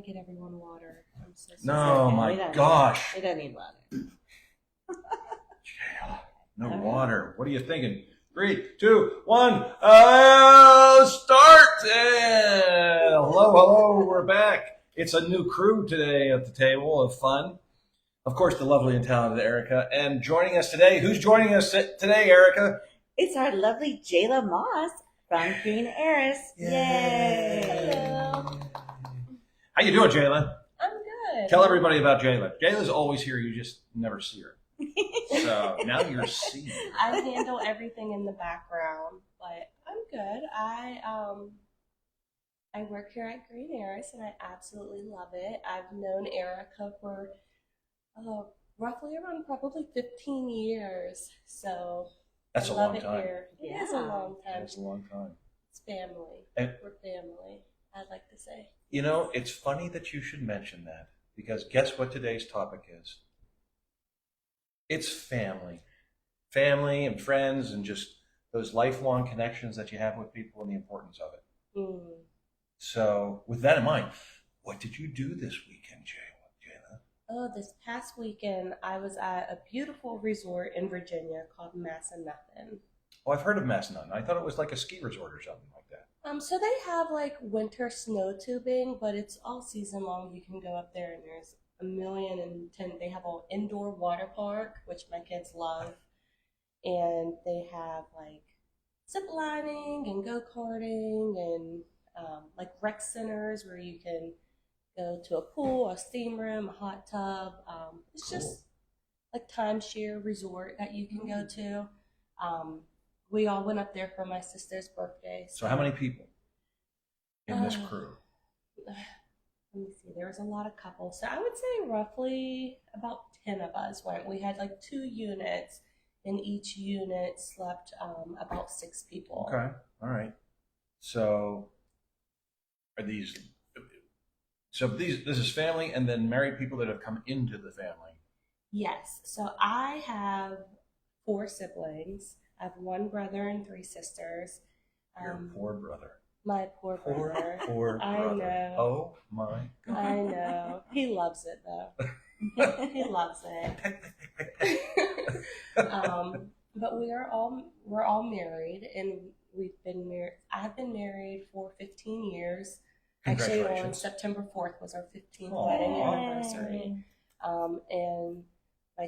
get everyone water. I'm so sorry. No, okay. my gosh. We don't need water. Jayla, no All right. water. What are you thinking? 3, 2, 1. Start! Hello. We're back. It's a new crew today at the table of fun. Of course, the lovely and talented Erica. And joining us today, who's joining us today, Erica? It's our lovely Jayla Moss from Green Heiress. Yay! Hello. How you doing, Jayla? I'm good. Tell everybody about Jayla. Jayla's always here. You just never see her. So now you're seeing her. I handle everything in the background, but I'm good. I work here at Green Heiress, and I absolutely love it. I've known Erica for roughly around probably 15 years, so That's I a love long it time. here. It is a long time. That's a long time. It's family. And- We're family, I'd like to say. You know, it's funny that you should mention that because guess what today's topic is? It's family. Family and friends and just those lifelong connections that you have with people and the importance of it. Mm. So, with that in mind, what did you do this weekend, Jayla? Oh, this past weekend, I was at a beautiful resort in Virginia called Massanutten. Oh, I've heard of Massanutten. I thought it was like a ski resort or something like that. So they have like winter snow tubing, but it's all season long. You can go up there and there's 1,010,000. They have an indoor water park, which my kids love. And they have like zip lining and go-karting and like rec centers where you can go to a pool, a steam room, a hot tub. It's Cool. just like timeshare resort that you can go to. We all went up there for my sister's birthday. So, how many people in this crew? Let me see. There was a lot of couples. So I would say roughly about 10 of us went. We had like 2 units, and each unit slept about 6 people. Okay. All right. So, this is family and then married people that have come into the family. Yes. So I have 4 siblings. I have 1 brother and 3 sisters. Your poor brother. My poor brother. Poor I brother. know. Oh my God. I know. He loves it though. He loves it. But we're all married, and we've been married. I've been married for 15 years. Actually, on Congratulations. September 4th was our 15th Aww. wedding anniversary. And my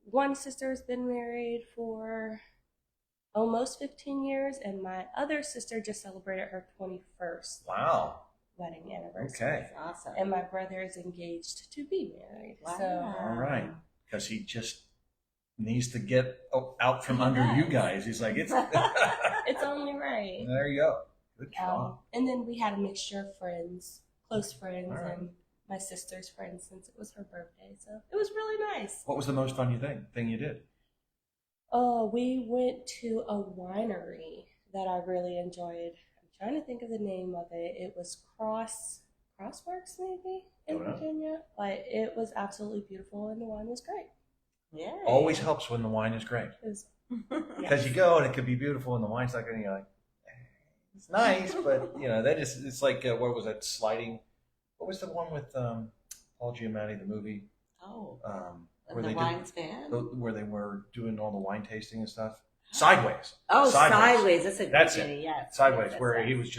one sister's been married for almost 15 years, and my other sister just celebrated her 21st Wow. wedding anniversary. Okay. That's awesome. And my brother is engaged to be married. Wow. So All right. Because he just needs to get out from under you guys. He's like, it's it's only right. there you go. Good job. And then we had a mixture of friends, close friends, All right. and my sister's friends since it was her birthday. So it was really nice. What was the most fun thing you did? Oh, we went to a winery that I really enjoyed. I'm trying to think of the name of it. It was Crossworks maybe in Oh, no. Virginia, but it was absolutely beautiful and the wine was great. Yeah. Always helps when the wine is great. It was Because you go and it could be beautiful and the wine's not good and you're like, it's nice, but you know, it's like, what was that sliding? What was the one with Paul Giamatti, the movie? Oh. Where The they wine's fan? where they were doing all the wine tasting and stuff. Sideways. Oh, Sideways. Sideways. That's a That's good movie. Yes. Sideways, Yes, where yes. he was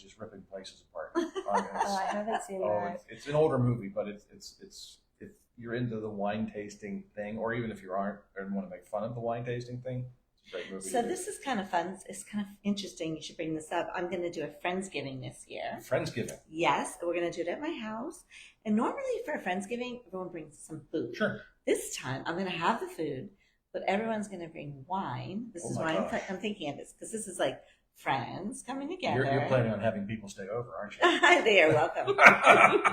just ripping places apart. oh, I haven't seen that. It's an older movie, but it's if you're into the wine tasting thing, or even if you aren't and want to make fun of the wine tasting thing, it's a great movie. So this is kind of fun. It's kind of interesting. You should bring this up. I'm going to do a Friendsgiving this year. Friendsgiving. Yes, we're going to do it at my house. And normally for a Friendsgiving, everyone brings some food. Sure. This time, I'm going to have the food, but everyone's going to bring wine. This Oh is my why gosh. I'm thinking of this, because this is like friends coming together. You're planning on having people stay over, aren't you? They are welcome.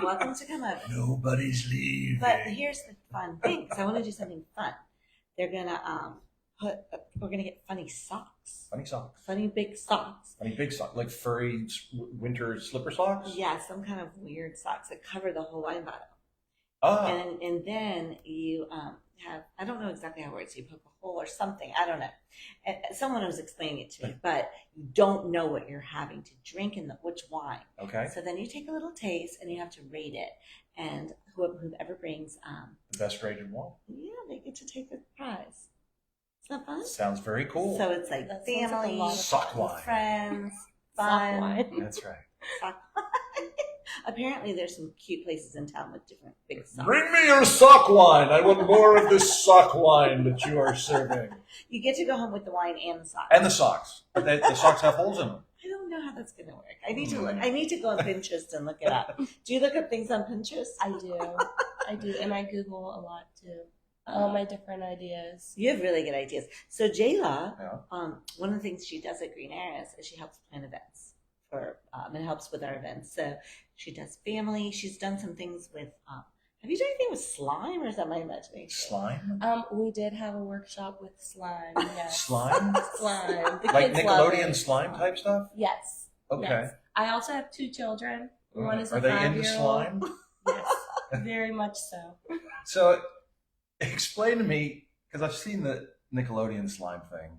Welcome to come over. Nobody's leaving. But here's the fun thing, because I want to do something fun. They're going to we're going to get funny socks. Funny socks. Funny big socks. Funny big socks. Like furry winter slipper socks? Yeah, some kind of weird socks that cover the whole wine bottle. And then you have, I don't know exactly how it works. You poke a hole or something. I don't know. And someone was explaining it to me, but you don't know what you're having to drink in which wine. Okay. So then you take a little taste and you have to rate it. And whoever brings The best rated one. yeah, they get to take the prize. Isn't that fun? Sounds very cool. So it's like That sounds like a family, lot of Sock wine. friends, Sock fun. wine. That's right. Sock wine. Apparently, there's some cute places in town with different big socks. Bring me your sock wine. I want more of this sock wine that you are serving. You get to go home with the wine and the socks. And the socks. But the socks have holes in them. I don't know how that's going to work. I need to look. I need to go on Pinterest and look it up. Do you look up things on Pinterest? I do, and I Google a lot too. All my different ideas. You have really good ideas. So Jayla, Yeah. one of the things she does at Green Arrows is she helps plan events for and helps with our events. So she does family. She's done some things with. Have you done anything with slime, or is that my imagination? Slime? We did have a workshop with slime. Yes. Slime? Slime. The Like kids love Nickelodeon it. slime type stuff? Yes. Okay. Yes. I also have 2 children. One is a Are they 5-year-old. into slime? Yes, very much so. So, explain to me, because I've seen the Nickelodeon slime thing.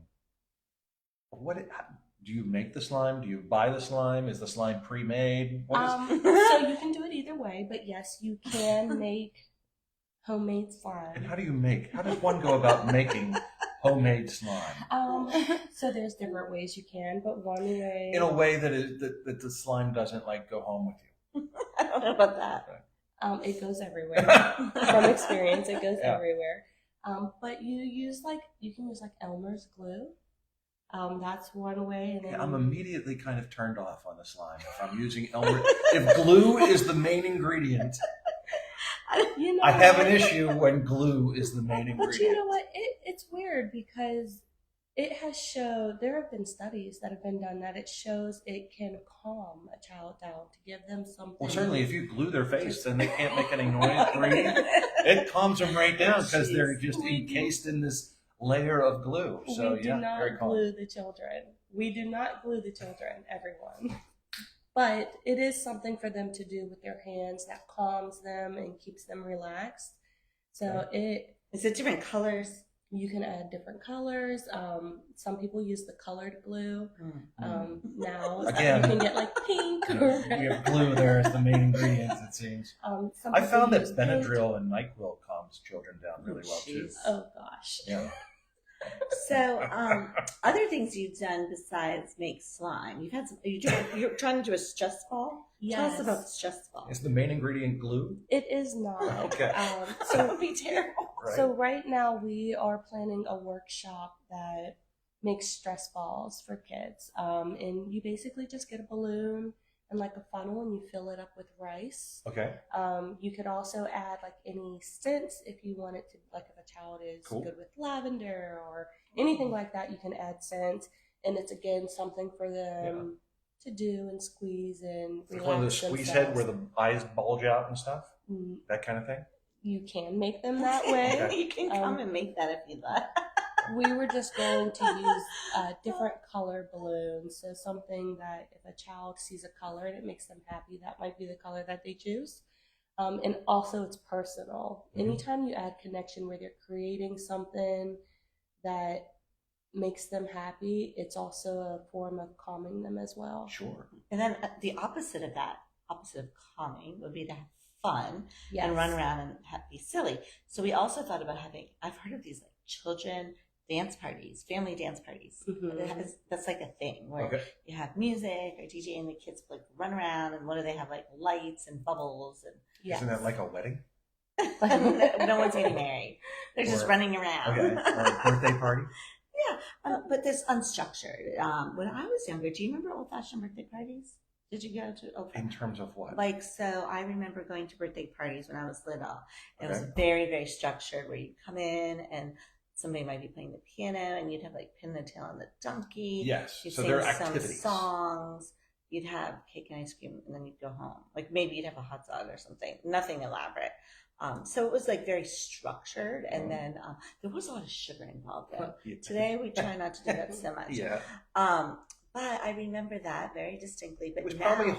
Do you make the slime? Do you buy the slime? Is the slime pre-made? So you can do it either way, but yes, you can make homemade slime. And how does one go about making homemade slime? So there's different ways you can, but one way In a way that the slime doesn't like go home with you. I don't know about that. It goes everywhere. From experience, it goes Yeah. everywhere. But you can use like Elmer's glue. That's one way. And then Yeah, I'm immediately kind of turned off on the slime if I'm using Elmer. If glue is the main ingredient, you know, I have an issue when glue is the main ingredient. But you know what? It's weird because it has showed, there have been studies that have been done that it shows it can calm a child down to give them something. Well, certainly if you glue their face, then they can't make any noise, breathe. It calms them right down because they're just encased in this layer of glue. So we do yeah, not very calm. glue the children. We do not glue the children, everyone. But it is something for them to do with their hands that calms them and keeps them relaxed. So Is it different colors? you can add different colors. Some people use the colored glue. Now Again, you can get like pink or we have glue there as the main ingredients, it seems. some I people found that use paint. Benadryl and NyQuil calms children down really well too. Jeez. Oh gosh. Yeah. So, other things you've done besides make slime, you've had some. You're trying to do a stress ball. Yes. Tell us about the stress ball. Is the main ingredient glue? It is not. Okay. That So would be terrible. Right. So right now we are planning a workshop that makes stress balls for kids. And you basically just get a balloon and like a funnel and you fill it up with rice. Okay. You could also add like any scents if you want it to, like if a child is Cool. good with lavender or anything like that, you can add scent. And it's again something for them to do and squeeze and Like relax one of those squeeze head where themselves. the eyes bulge out and stuff? Mm, That kind of thing? You can make them that way. Okay. You can come and make that if you'd like. We were just going to use different color balloons. So something that if a child sees a color and it makes them happy, that might be the color that they choose. And also it's personal. Anytime you add connection where you're creating something that makes them happy, it's also a form of calming them as well. Sure. And then the opposite of that, opposite of calming, would be to have fun Yes. and run around and be silly. So we also thought about having. I've heard of these like children dance parties, family dance parties. Mhm. That's like a thing where Okay. you have music or DJ and the kids like run around and what do they have like lights and bubbles and Yes. Isn't that like a wedding? no one's getting married. They're just Or- running around. Okay. Or a birthday party? But there's unstructured. When I was younger, do you remember old-fashioned birthday parties? Did you go to old In terms of what? Like, so I remember going to birthday parties when I was little. It was Okay. very, very structured where you'd come in and somebody might be playing the piano and you'd have like pin the tail on the donkey. Yes. You'd So sing there are some activities. songs. You'd have cake and ice cream and then you'd go home. Like maybe you'd have a hot dog or something. Nothing elaborate. So it was like very structured. And then there was a lot of sugar involved though. Yeah. Today we try not to do that so much. Yeah. But I remember that very distinctly. But It was now, probably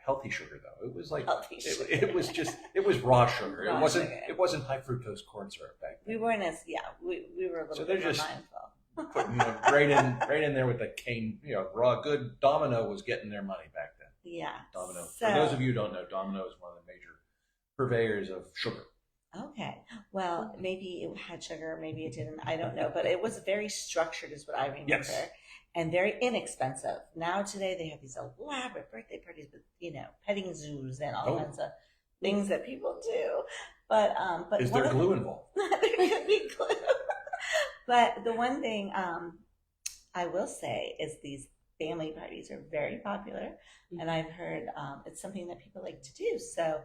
healthy sugar though. It was like Healthy sugar. it was just it was raw sugar. Raw it wasn't sugar. it wasn't high fructose corn syrup back then. We weren't as we were a little So bit they're more just- mindful. Putting right in there with the cane, raw good. Domino was getting their money back then. Yeah. Domino. So, For those of you who don't know, Domino is one of the major purveyors of sugar. okay. Well, maybe it had sugar, maybe it didn't. I don't know, but it was very structured, is what I remember, Yes. and very inexpensive. Now today they have these elaborate birthday parties with petting zoos and all Oh. kinds of things that people do. But Is one there of- glue involved? there could be glue. But the one thing I will say is these family parties are very popular, and I've heard it's something that people like to do. So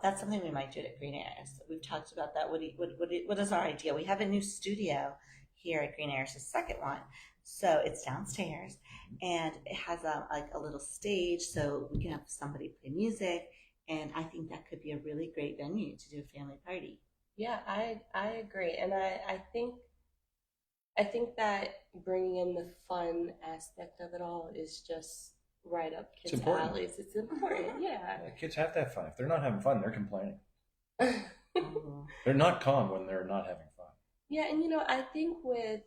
that's something we might do at Green Airs. We've talked about that. What is our idea? We have a new studio here at Green Airs, the second one. So it's downstairs, and it has a little stage, so we can have somebody play music. And I think that could be a really great venue to do a family party. Yeah, I agree, and I think that bringing in the fun aspect of it all is just right up It's kids' important. alleys. It's important, yeah. Kids have to have fun. If they're not having fun, they're complaining. Mhm. They're not calm when they're not having fun. Yeah, and I think with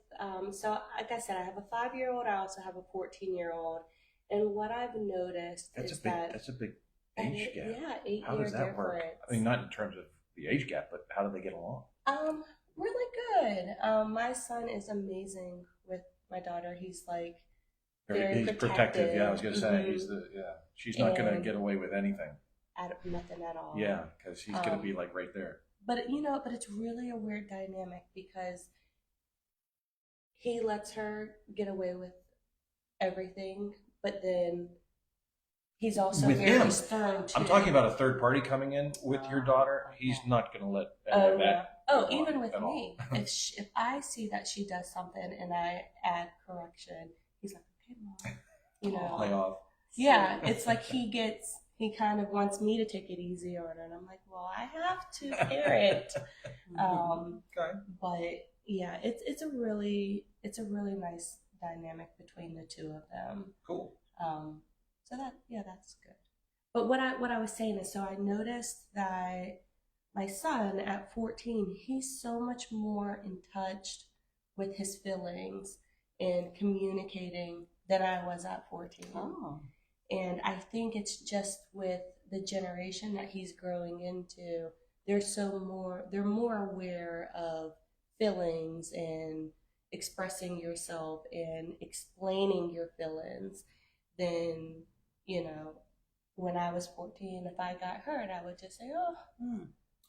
so like I said, I have a 5-year-old. I also have a 14-year-old, and what I've noticed That's is a big. that That's a big age gap. yeah, 8-year How does that work? difference. I mean, not in terms of the age gap, but how do they get along? Really good. My son is amazing with my daughter. He's like very He's protective. Yeah, I was gonna say Mhm. he's the She's not gonna And- get away with anything. nothing at all. Yeah, because he's gonna be like right there. But but it's really a weird dynamic because he lets her get away with everything, but then he's also With very him. stern too. I'm talking about a third party coming in with your daughter. He's Okay. not gonna let any Oh of no. that. Oh, go on even with at all. me, if I see that she does something and I add correction, he's like, okay, mom, Play off. Yeah, it's like he kind of wants me to take it easy on her, and I'm like, well, I have to parent. Okay. But yeah, it's a really nice dynamic between the two of them. Cool. So that's good. But what I was saying is, so I noticed that my son at 14, he's so much more in touch with his feelings and communicating than I was at 14. Oh. And I think it's just with the generation that he's growing into, they're more aware of feelings and expressing yourself and explaining your feelings than, when I was 14, if I got hurt, I would just say, oh.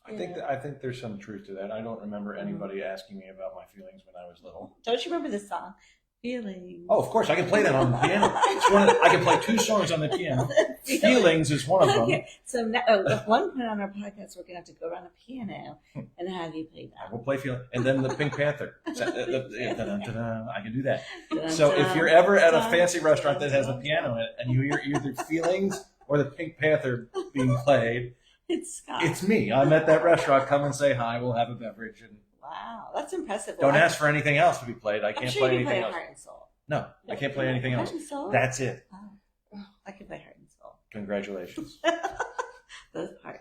I think there's some truth to that. I don't remember anybody asking me about my feelings when I was little. Don't you remember this song? Feelings. Oh, of course, I can play that on the piano. I can play 2 songs on the piano. Feelings is one of them. Okay. So now, at one point on our podcast, we're going to have to go around a piano and have you play I that. will play Feeling, and then the Pink Panther. I can do that. So if you're ever at a fancy restaurant that has a piano in it, and you hear either Feelings or the Pink Panther being played, It's Scott. it's me. I'm at that restaurant. Come and say hi. We'll have a beverage, and Wow, that's impressive. don't Well, ask for anything else to be played. I I'm can't sure play you can anything play else. Heart and Soul. No, I can't play anything else. Heart and Soul? That's it. Oh, I can play Heart and Soul. Congratulations. Those parts.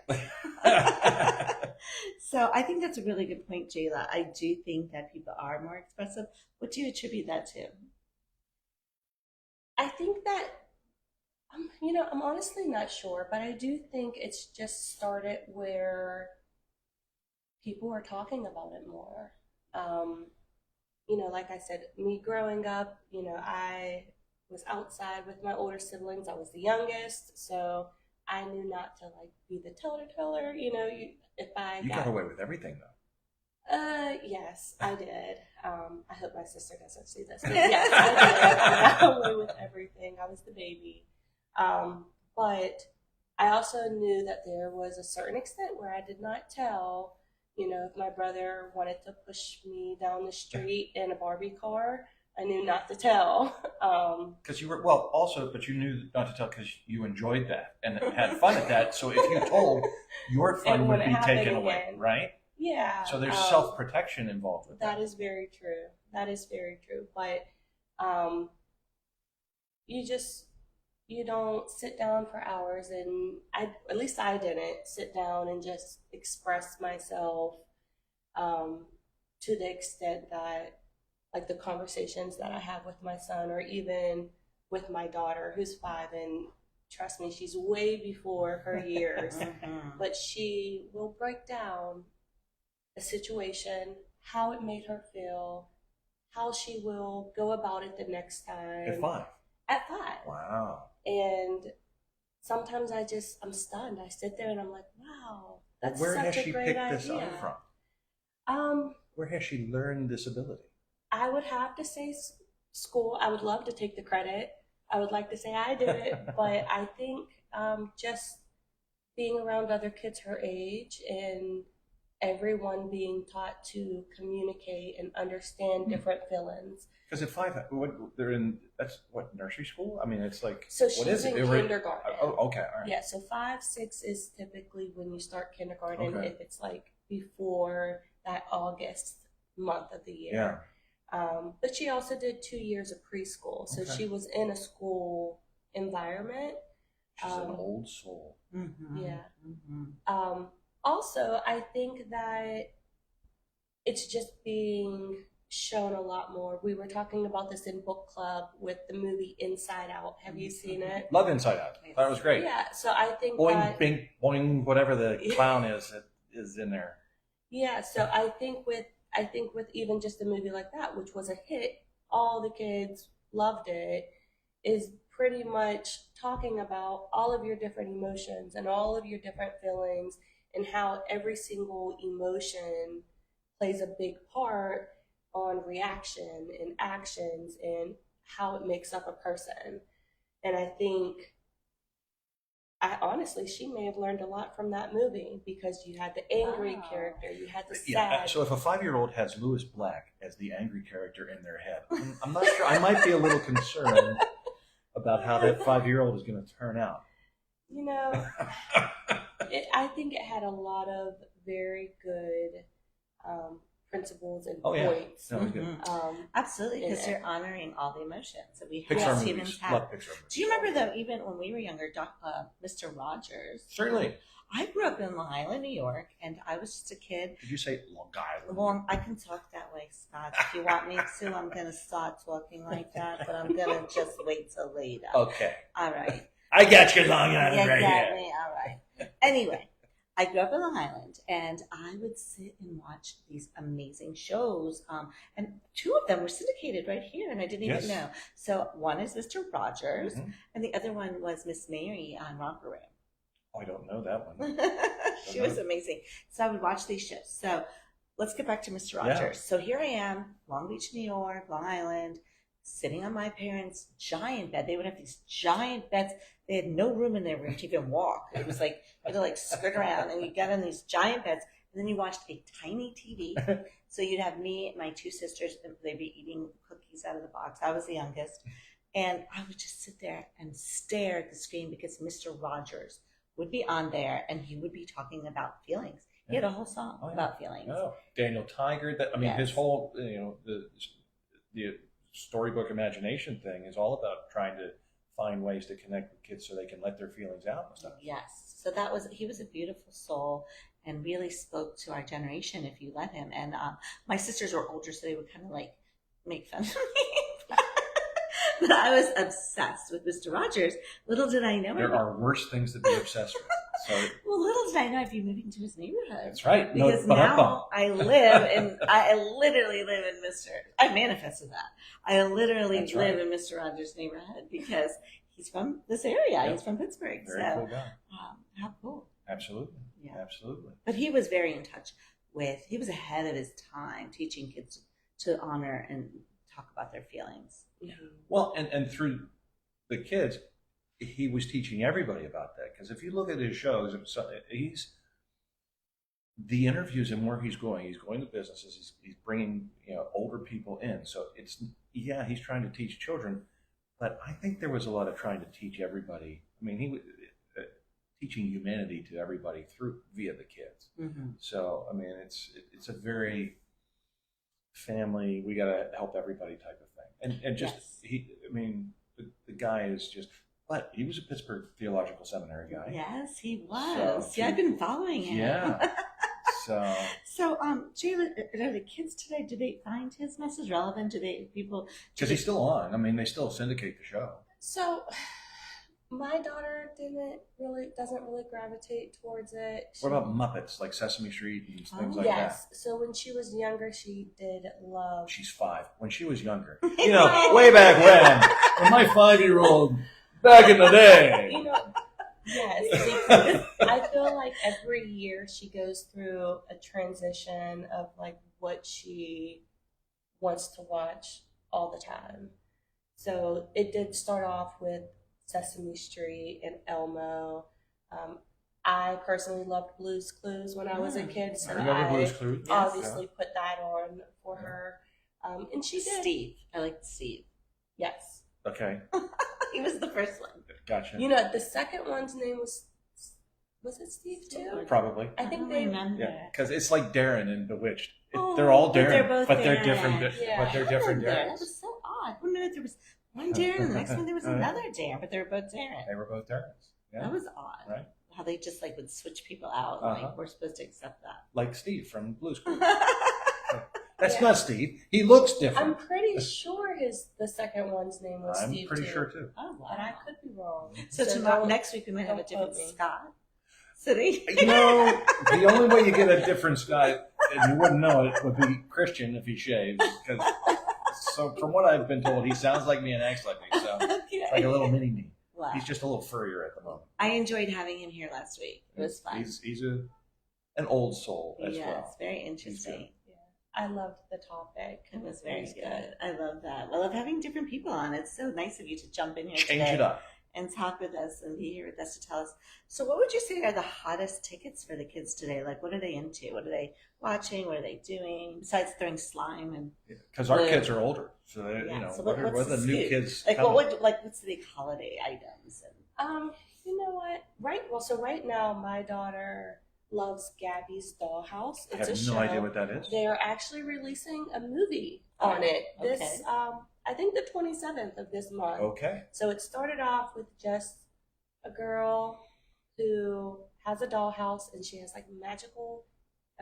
So I think that's a really good point, Jayla. I do think that people are more expressive. What do you attribute that to? I think that, I'm honestly not sure, but I do think it's just started where people are talking about it more. Like I said, me growing up, I was outside with my older siblings. I was the youngest, so I knew not to be the teller. If I You got away with everything, though. Yes, I did. I hope my sister doesn't see this. But yes, I did. I got away with everything. I was the baby. But I also knew that there was a certain extent where I did not tell. If my brother wanted to push me down the street in a Barbie car, I knew not to tell. Because you were, but you knew not to tell because you enjoyed that and had fun at that. So if you told, your fun It would wouldn't be happen taken away, again. right? Yeah. So there's self-protection involved with that. That is very true. That is very true. But you just, you don't sit down for hours, and at least I didn't sit down and just express myself um, to the extent that, like, the conversations that I have with my son, or even with my daughter who's 5, and trust me, she's way before her years, Mhm. but she will break down a situation, how it made her feel, how she will go about it the next At time. 5. At 5. Wow. And sometimes I'm stunned. I sit there and I'm like, wow, Well, that's where has such a she great picked this idea. up from? Um, Where has she learned this ability? I would have to say school. I would love to take the credit. I would like to say I did it, but I think just being around other kids her age, and everyone being taught to communicate and understand different feelings. Because at 5, they're in, that's what, nursery school? I mean, it's like, So what she's is it? in kindergarten. Oh, okay, all right. Yeah, so 5, 6 is typically when you start kindergarten, Okay. if it's like before that August month of the year. Yeah. But she also did 2 years of preschool, so Okay. she was in a school environment. She's an old soul. Mhm. Yeah. Mhm. Also, I think that it's just being shown a lot more. We were talking about this in book club with the movie Inside Out. Have you seen it? Love Inside Out. That was great. Yeah, so I think Boing, that, bing, boing, whatever the clown is in there. yeah, so I think with even just a movie like that, which was a hit, all the kids loved it, is pretty much talking about all of your different emotions and all of your different feelings, and how every single emotion plays a big part on reaction and actions and how it makes up a person. And I think, I honestly, she may have learned a lot from that movie, because you had the angry Wow. character, you had the Yeah. sad. So if a 5-year-old has Lewis Black as the angry character in their head, I'm not sure. I might be a little concerned about how that 5-year-old is going to turn out. You know, I think it had a lot of very good principles and Oh, yeah. points. No, it's good. Mhm. Absolutely, because in you're it. honoring all the emotions that we Pixar as movies. humans have. Love Pixar movies. Do you remember though, even when we were younger, Mr. Rogers? Certainly. I grew up in Long Island, New York, and I was just a kid. Did you say Long Island? Well, I can talk that way, Scott. If you want me to, I'm going to start talking like that, but I'm going to just wait till later. Okay. All right. I got you, Long Island, Yeah, right got here. me. All right. Anyway, I grew up in Long Island, and I would sit and watch these amazing shows. And 2 of them were syndicated right here, and I didn't Yes. even know. So one is Mr. Rogers, Mhm. and the other one was Miss Mary on Romper Room. Oh, I don't know that one. She was amazing. So I would watch these shows. So let's get back to Mr. Rogers. Yeah. So here I am, Long Beach, New York, Long Island, sitting on my parents' giant bed. They would have these giant beds. They had no room in their room to even walk. It was like you had to like skirt around, and you got on these giant beds. And then you watched a tiny TV. So you'd have me, my 2 sisters, and they'd be eating cookies out of the box. I was the youngest. And I would just sit there and stare at the screen, because Mr. Rogers would be on there, and he would be talking about feelings. He had a whole song about feelings. Oh, Daniel Tiger. That, I mean, his Yes. whole, the storybook imagination thing is all about trying to find ways to connect with kids so they can let their feelings out and stuff. Yes. So he was a beautiful soul, and really spoke to our generation if you let him. And my sisters were older, so they would kind of like make fun of me. But I was obsessed with Mr. Rogers. Little did I know. There are worse things to be obsessed with. So Well, little did I know I'd be moving to his neighborhood. that's right. Because now I literally live in I manifested that. I literally That's live right. in Mr. Rogers' neighborhood, because he's from this area. Yep. He's from Pittsburgh. Very So cool guy. how cool. Absolutely. Yeah. Absolutely. But he was very in touch he was ahead of his time, teaching kids to honor and talk about their feelings. Well, and through the kids, he was teaching everybody about that. Because if you look at his shows, he's the interviews and where he's going to businesses. He's bringing older people in. So he's trying to teach children, but I think there was a lot of trying to teach everybody. I mean, he was teaching humanity to everybody via the kids. Mm-hmm. So I mean, it's a very family. We got to help everybody type of thing. And just Yes. the guy is just. But he was a Pittsburgh Theological Seminary guy. Yes, he was. So, yeah, I've been following him. Yeah. So So, Jayla, are the kids today? Do they find his message relevant? Do they people? because he's still on. I mean, they still syndicate the show. So my daughter doesn't really gravitate towards it. What about Muppets, like Sesame Street and things like yes. So when she was younger, she did love. that? She's 5. When she was younger, way back when my 5-year-old back in the day. Yes, because I feel like every year she goes through a transition of like what she wants to watch all the time. So it did start off with Sesame Street and Elmo. I personally loved Blue's Clues when I was a kid, so I remember Blue's Clues. obviously put that on for her. And she did. Steve. I liked Steve. Yes. Okay, He was the first one. gotcha. The second one's name was it Steve too? Probably. I think don't they remember. Yeah, because it's like Darren in Bewitched. Oh, They're all but Darren, they're both but they're Darren. different. Yeah. But they're different That Darrens. was so odd. 1 minute there was one Darren, and the next one there was another Darren, but they were both Darren. They were both Darrens. Yeah, That was odd. right. How they just like would switch people out. And, Uh-huh. like we're supposed to accept Like Steve from Blue's Clues. that. That's Yeah. not Steve. He looks I'm different. pretty sure the second one's name was I'm Steve pretty too. sure too. Oh wow. But I could be wrong. So tomorrow, don't- next week we might have a don't different quote me. Scott sitting. The only way you get a different Scott, and you wouldn't know it, would be Christian if he shaves. Because so from what I've been told, he sounds like me and acts like me. So it's like a little mini me. Wow. He's just a little furrier at the moment. I enjoyed having him here last week. It was fun. He's an old soul as yes, well. very interesting. Yeah, I loved the topic. It was very good. I love that. I love having different people on. It's so nice of you to jump in here Change today it up. and talk with us and be here with us to tell us. So, what would you say are the hottest tickets for the kids today? Like, what are they into? What are they watching? What are they doing besides throwing slime and Because our Well, kids are older, so they, yeah, so what what's are the new scoop? kids? Like, coming? what's the big holiday items? And You know what? Right now my daughter loves Gabby's Dollhouse. I It's have a show. no idea what that is. They are actually releasing a movie on it. okay. This I think the 27th of this month. Okay. So it started off with just a girl who has a dollhouse and she has like a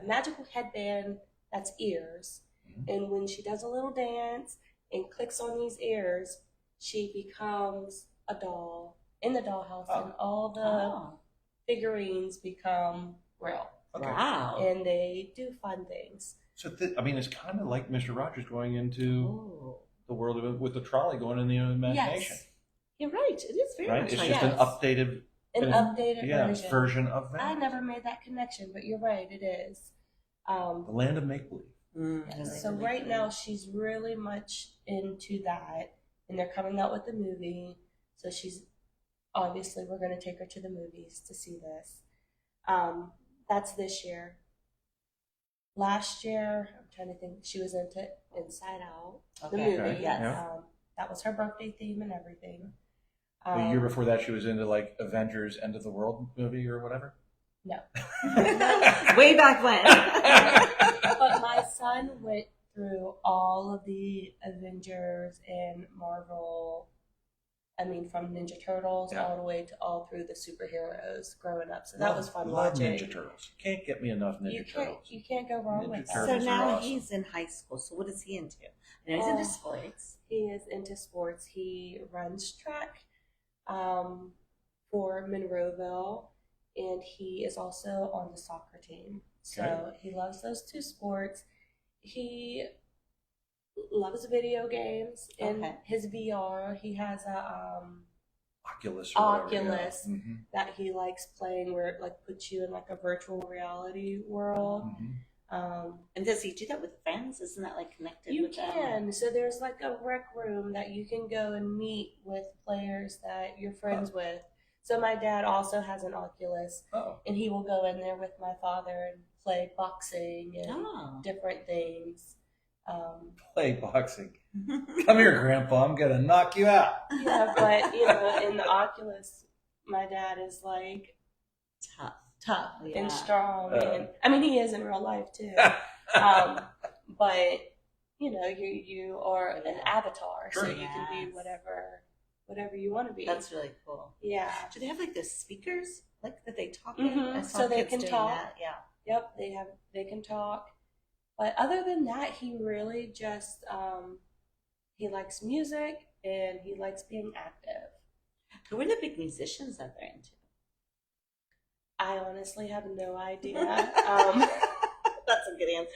magical headband that's ears. Mhm. And when she does a little dance and clicks on these ears, she becomes a doll in the dollhouse and all the figurines become real. Okay. Wow. And they do fun things. So it's kind of like Mr. Rogers going into Oh. the world of it with the trolley going in the imagination. Yes. You're right. It is very Right? much It's like just Yes. an updated An updated version. version of that. I never made that connection, but you're right, it is. The land of make believe. Yes. So right now she's really much into that, and they're coming out with the movie. So she's obviously we're going to take her to the movies to see this. That's this year. Last year, I'm trying to think. She was into Inside Out, the Okay. movie. Okay, yeah. That was her birthday theme and everything. The year before that, she was into like Avengers End of the World movie or whatever. No. Way back when. But my son went through all of the Avengers and Marvel. I mean, from Ninja Turtles Yeah. all the way to all through the superheroes growing up. So that was fun Love watching. Ninja Turtles. Can't get me enough Ninja Turtles. You can't go wrong Ninja with that. So Turtles are now awesome. he's in high school. So what is he into? I know he's into Oh. sports. He is into sports. He runs track for Monroeville, and he is also on the soccer team. So Okay. he loves those two sports. He loves video games and Okay. his VR. He has a Oculus. Or whatever, Oculus. Yeah. Mhm. that he likes playing, where it like puts you in like a virtual reality world. Mhm. And does he do that with friends? Isn't that like connected You with them? can. So there's like a rec room that you can go and meet with players that you're friends with. So my dad also has an Oculus, Oh. and he will go in there with my father and play boxing and Oh. different things. Play boxing. Come here, Grandpa. I'm gonna knock you out. Yeah, but in the Oculus, my dad is like tough Yeah. and strong, Uh. and I mean he is in real life too. But you are an avatar, so Sure. you can be Yes. whatever whatever you want to be. That's really cool. Yeah. Do they have like those speakers like that they talk Mhm. in? I saw So they kids can doing talk. that. Yeah. Yep, they can talk. But other than that, he really just he likes music and he likes being active. Who are the big musicians that they're into? I honestly have no idea. That's a good answer.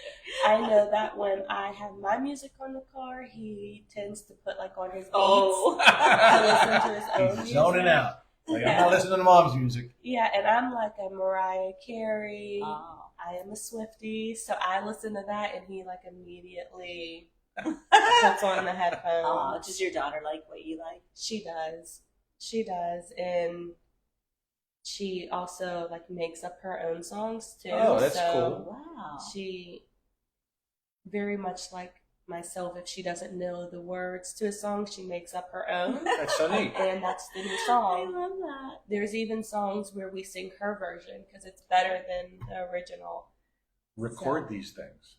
I know that when I have my music on the car, he tends to put like on his beats Oh. to listen to his own He's music. zoning out. Like, I'm Yeah. not listening to mom's music. Yeah, and I'm like a Mariah Carey. Oh. I am a Swiftie, so I listen to that, and he like immediately puts on the headphones. Oh, does your daughter like what you like? She does. She does, and she also like makes up her own songs too. Oh, that's so cool. Wow. She very much like myself. If she doesn't know the words to a song, she makes up her own, That's so neat. and that's the new I song. love that. There's even songs where we sing her version because it's better than the original. Record So- these things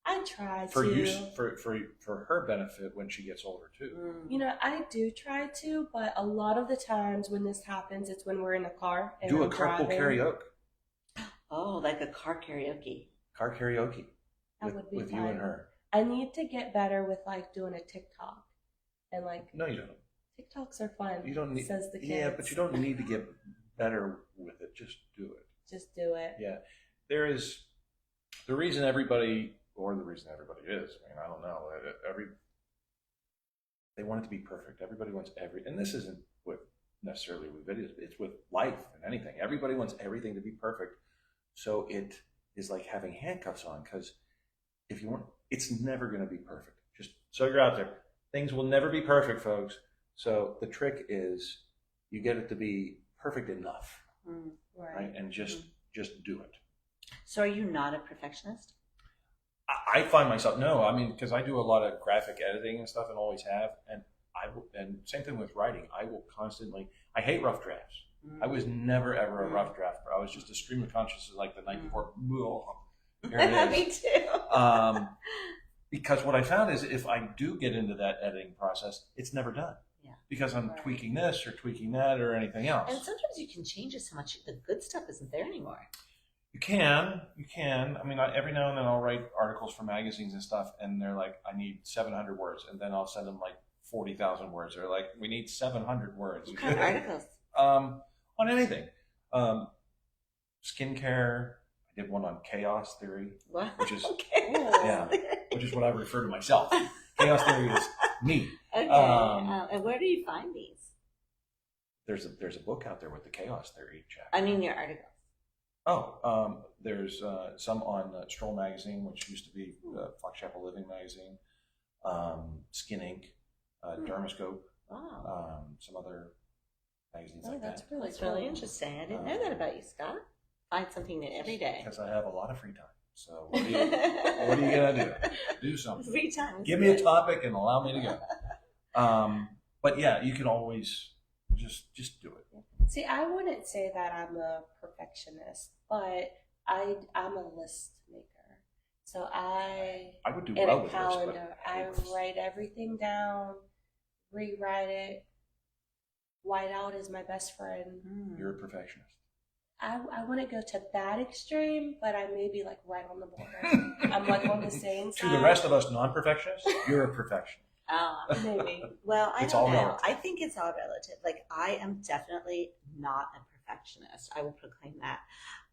I try for to. use for her benefit when she gets older too. Mm. You know, I do try to, but a lot of the times when this happens, it's when we're in a car and Do a I'm carpool driving. karaoke. Oh, like a car karaoke. Car karaoke That would be with you fun. and her. I need to get better with like doing a TikTok, and like No, you don't. TikToks are fun. You don't need. Says the kids. Yeah, but you don't need to get better with it. Just do it. Just do it. Yeah, there is the reason everybody, or the reason everybody is. I mean, I don't know. They want it to be perfect. Everybody wants and this isn't with necessarily with videos. It's with life and anything. Everybody wants everything to be perfect. So it is like having handcuffs on, because if you want, it's never going to be perfect. Just so you're out there, things will never be perfect, folks. So the trick is you get it to be perfect enough, Mm. right? And just do it. So are you not a perfectionist? I find myself no. I mean, because I do a lot of graphic editing and stuff, and always have. And and same thing with writing. I will constantly. I hate rough drafts. Mm. I was never ever a rough drafter. I was just a stream of consciousness, like the night before. Here it Me is. too. Because what I found is if I do get into that editing process, it's never done. Yeah. Because I'm Right. tweaking this or tweaking that or anything else. And sometimes you can change it so much the good stuff isn't there anymore. You can. I mean, every now and then I'll write articles for magazines and stuff, and they're like, I need 700 words, and then I'll send them like 40,000 words. They're like, we need 700 words. What kind of articles? On anything. Skincare. I did one on chaos theory, What? which is Okay. yeah, which is what I refer to myself. Chaos theory is me. Okay. Um, and where do you find these? There's a book out there with the chaos theory chapter. I mean, your articles. There's some on Stroll Magazine, which used to be Fox Chapel Living Magazine, Skin Inc., Dermoscope, Wow. some other magazines Oh, like that's that. really That's really cool. interesting. I didn't know that about you, Scott. Find something new every day. Because I have a lot of free time. So what are you gonna do? Do something. Free time. Give me a topic and allow me to go. But yeah, you can always just do it. See, I wouldn't say that I'm a perfectionist, but I'm a list maker. So I would do in well a with calendar, this, but I hate lists. write everything down, rewrite it. Whiteout is my best friend. Mm. You're a perfectionist. I wouldn't go to that extreme, but I may be like right on the border. I'm like on the same side. To the rest of us non-perfectionists, you're a perfectionist. Maybe. Well, I It's don't all know. relative. I think it's all relative. Like, I am definitely not a perfectionist. I will proclaim that.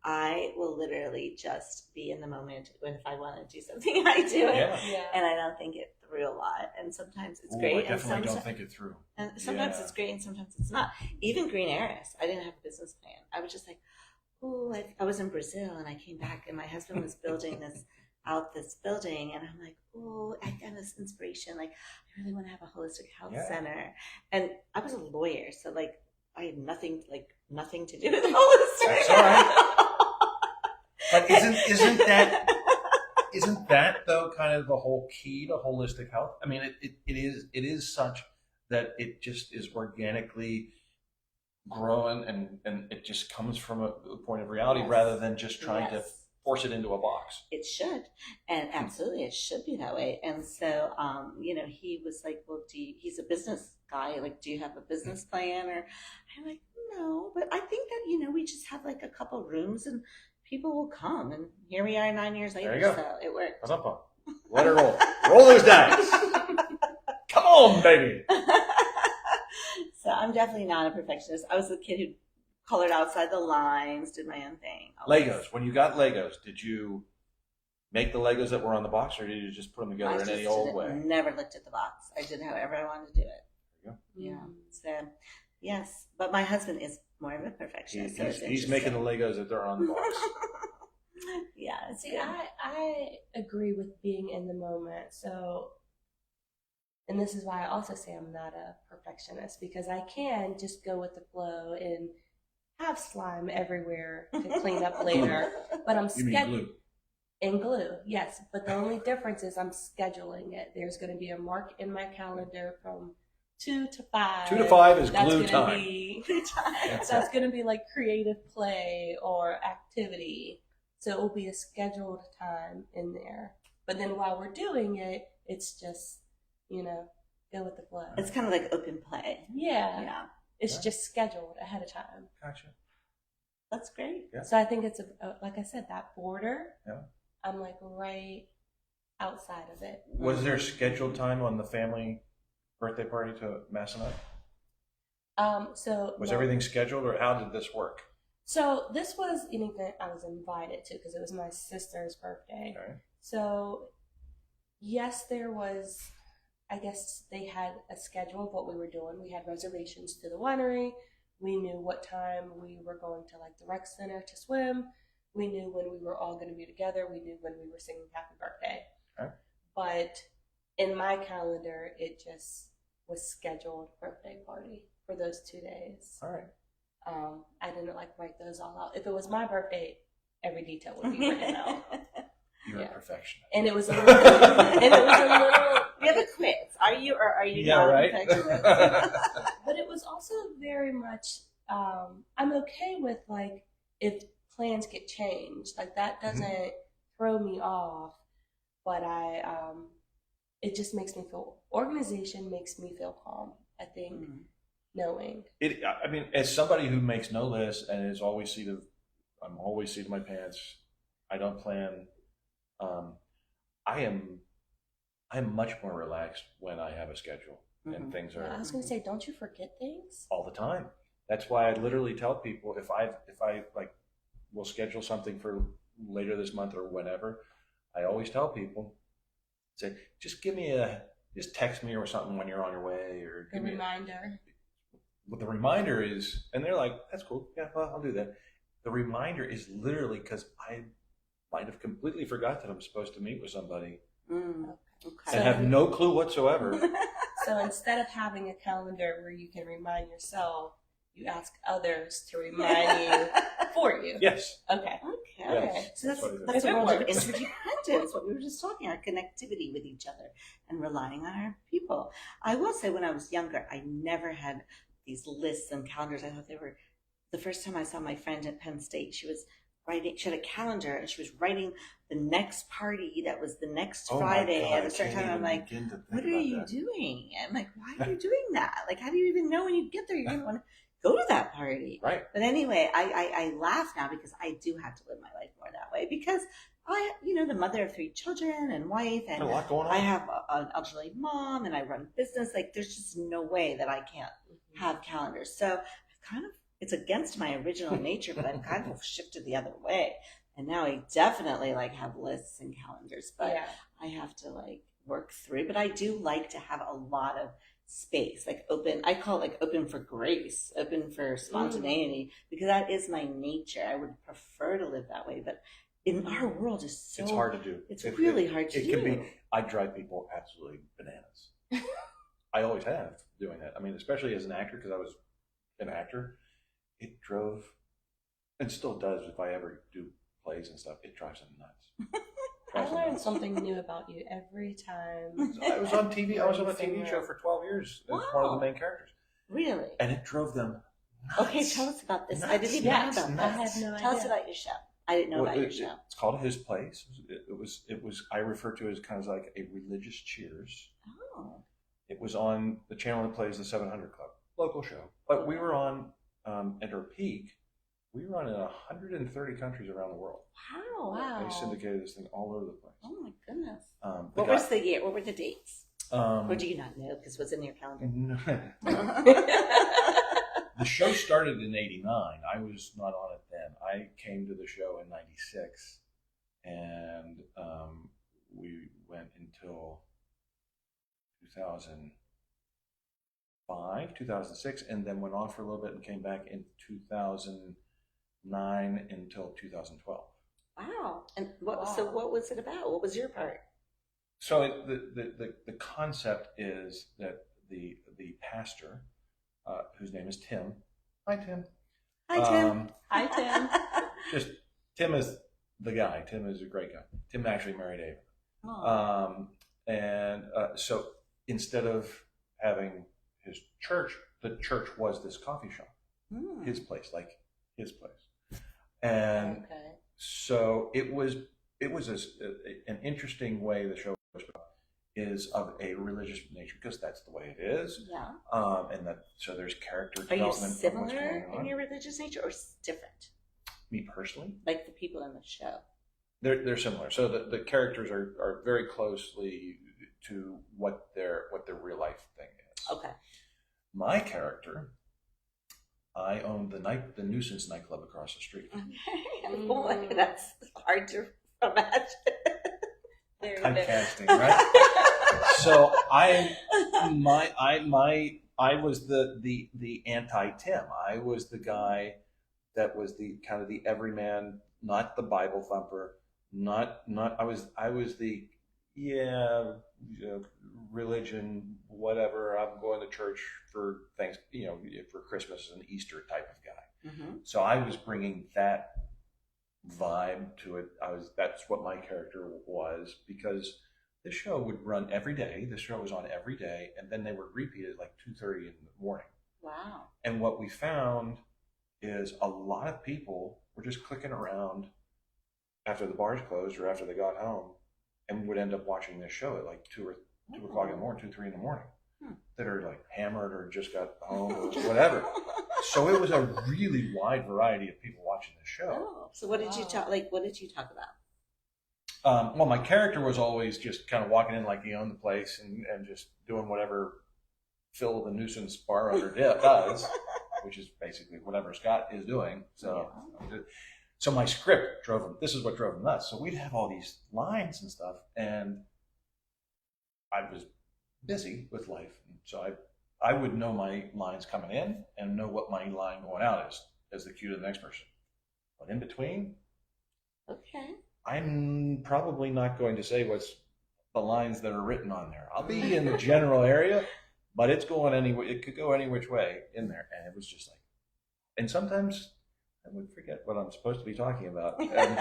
I will literally just be in the moment when if I want to do something, I do it. Yeah. Yeah. And I don't think it through a lot. And sometimes it's Ooh, great. I And definitely sometimes, don't think it through. Yeah. it's great and sometimes it's not. Even Green Heiress, I didn't have a business plan. I was just like, oh, I was in Brazil and I came back and my husband was building this building, and I'm like, oh, I got this inspiration. Like, I really want to have a holistic health Yeah. center. And I was a lawyer, so like I had nothing to do with holistic That's all right. But isn't that though kind of the whole key to holistic health? I mean, it is such that it just is organically growing and it just comes from a point of reality Yes. rather than just trying to Yes. force it into a box. It should, and absolutely, it should be that way. And so, he was like, "Well, he's a business guy. Like, do you have a business plan?" Or I'm like, "No," but I think that we just have like a couple rooms and people will come. And here we are 9 years later, There you go. so it worked. Let her roll. Roll those dice. Come on, baby. So I'm definitely not a perfectionist. I was the kid who colored outside the lines, did my own thing. Always. Legos. When you got Legos, did you make the Legos that were on the box, or did you just put them together in any old way? Never looked at the box. I did however I wanted to do it. There you go. Yeah. So, yes. But my husband is more of a perfectionist. He's making the Legos that they're on the box. Yeah. It's See, good. I agree with being in the moment. So, and this is why I also say I'm not a perfectionist, because I can just go with the flow and have slime everywhere to clean up later. But I'm You mean glue? And glue, yes. But the only difference is I'm scheduling it. There's going to be a mark in my calendar from 2 to 5. 2 to 5 is That's glue gonna time. So it's going to be like creative play or activity. So it will be a scheduled time in there. But then while we're doing it, it's just, go with the flow. It's kind of like open play. Yeah. It's just scheduled ahead of time. Gotcha. That's great. Yeah. So I think it's, like I said, that border, Yeah. I'm like right outside of it. Was there scheduled time on the family birthday party to Massanutten? Was everything scheduled, or how did this work? So this was an event I was invited to because it was my sister's birthday. Okay. So yes, there was, I guess they had a schedule of what we were doing. We had reservations to the winery. We knew what time we were going to like the rec center to swim. We knew when we were all going to be together. We knew when we were singing happy birthday. Okay. But in my calendar, it just was scheduled birthday party for those 2 days. All right. I didn't write those all out. If it was my birthday, every detail would be written out. You're a perfectionist. And it was a little, We have a quiz. Are you or are you Yeah, not right. a perfectionist? but it was also very much, I'm okay with if plans get changed, that doesn't throw me off, but it just makes me organization makes me feel calm, I think, knowing. I mean, as somebody who makes no list and is always I'm always seat of my pants. I don't plan. I'm much more relaxed when I have a schedule and things are. I was going to say, don't you forget things? All the time. That's why I literally tell people if I will schedule something for later this month or whenever, I always tell people, say, just text me or something when you're on your way, or The reminder. What the reminder is, and they're like, that's cool. Yeah, well, I'll do that. The reminder is literally because I might have completely forgot that I'm supposed to meet with somebody Okay. and have no clue whatsoever. So instead of having a calendar where you can remind yourself, you ask others to remind you for you. Yes. Okay. Okay. So That's what it is. that's a It world of works. interdependence, what we were just talking, our connectivity with each other and relying on our people. I will say when I was younger, I never had these lists and calendars. I thought they were, the first time I saw my friend at Penn State, she had a calendar and she was writing the next party that was the next Friday at a certain time. I'm like, what are you doing? I'm like, why are you doing that? Like, how do you even know when you get there? You're going to want to go to that party. Right. But anyway, I laugh now because I do have to live my life more that way because the mother of 3 children and wife, and a lot going on. I have an elderly mom and I run business. Like, there's just no way that I can't have calendars. So it's against my original nature, but I've kind of shifted the other way. And now I definitely have lists and calendars, but I have to work through. But I do like to have a lot of space, open. I call it open for grace, open for spontaneity, because that is my nature. I would prefer to live that way, but in our world, it's hard to do. It's really hard to do. It can be. I drive people absolutely bananas. I always have doing that. I mean, especially as an actor, because I was an actor. It drove, and still does if I ever do plays and stuff, it drives them nuts. I learn something new about you every time. I was on TV. I was on a TV show for 12 years as one of the main characters. Really? And it drove them nuts. Okay, tell us about this. I didn't even Yes, know about I that. had no Tell us idea. about your show. I didn't know Well, about your show. it's called His Place. It was. I refer to it as kind of like a religious Cheers. Oh. It was on the channel that plays the 700 Club, local show. But we were on at our peak. We were on in 130 countries around the world. Wow. They syndicated this thing all over the place. Oh my goodness. The What was the year? What were the dates? guy- Or do you not know? Because what's in your calendar? The show started in '89. I was not on it then. I came to the show in '96, and we went until 2005, 2006, and then went off for a little bit and came back in 2009 until 2012. Wow. And so what was it about? What was your part? So the concept is that the pastor, whose name is Tim. Hi, Tim. Hi, Tim. Hi, Tim. Just Tim is the guy. Tim is a great guy. Tim actually married Ava. Oh. So instead of having his church, the church was this coffee shop, his place, like his place. And Okay. so it was an interesting way the show was is of a religious nature because that's the way it is. Yeah. And that so there's character Are you development of what's similar going on. in your religious nature or different? Me personally, Like the people in the show. they're similar. So the characters are very closely to what their real life thing is. Okay. My character, I owned the nuisance nightclub across the street. Okay. Boy, that's hard to imagine. Very Typecasting, right? So I was the anti-Tim. I was the guy that was the kind of the everyman, not the Bible thumper, not I was the religion, whatever. I'm going to church for things, for Christmas and Easter type of guy. Mm-hmm. So I was bringing that vibe to it. That's what my character was because the show would run every day. The show was on every day, and then they were repeated like 2:30 in the morning. Wow. And what we found is a lot of people were just clicking around after the bars closed or after they got home, and would end up watching this show at like 2 o'clock in the morning, 2, 3 in the morning. That are like hammered or just got home or whatever. So it was a really wide variety of people watching the show. Oh, so what did you talk? What did you talk about? Well, my character was always just kind of walking in like he owned the place and just doing whatever Phil the nuisance bar owner does, which is basically whatever Scott is doing. So, so my script drove him. This is what drove him nuts. So we'd have all these lines and stuff, and I was busy with life, so I would know my lines coming in and know what my line going out is as the cue to the next person. But in between, Okay. I'm probably not going to say what's the lines that are written on there. I'll be in the general area, but it's going anywhere. It could go any which way in there, and it was just like. And sometimes I would forget what I'm supposed to be talking about, and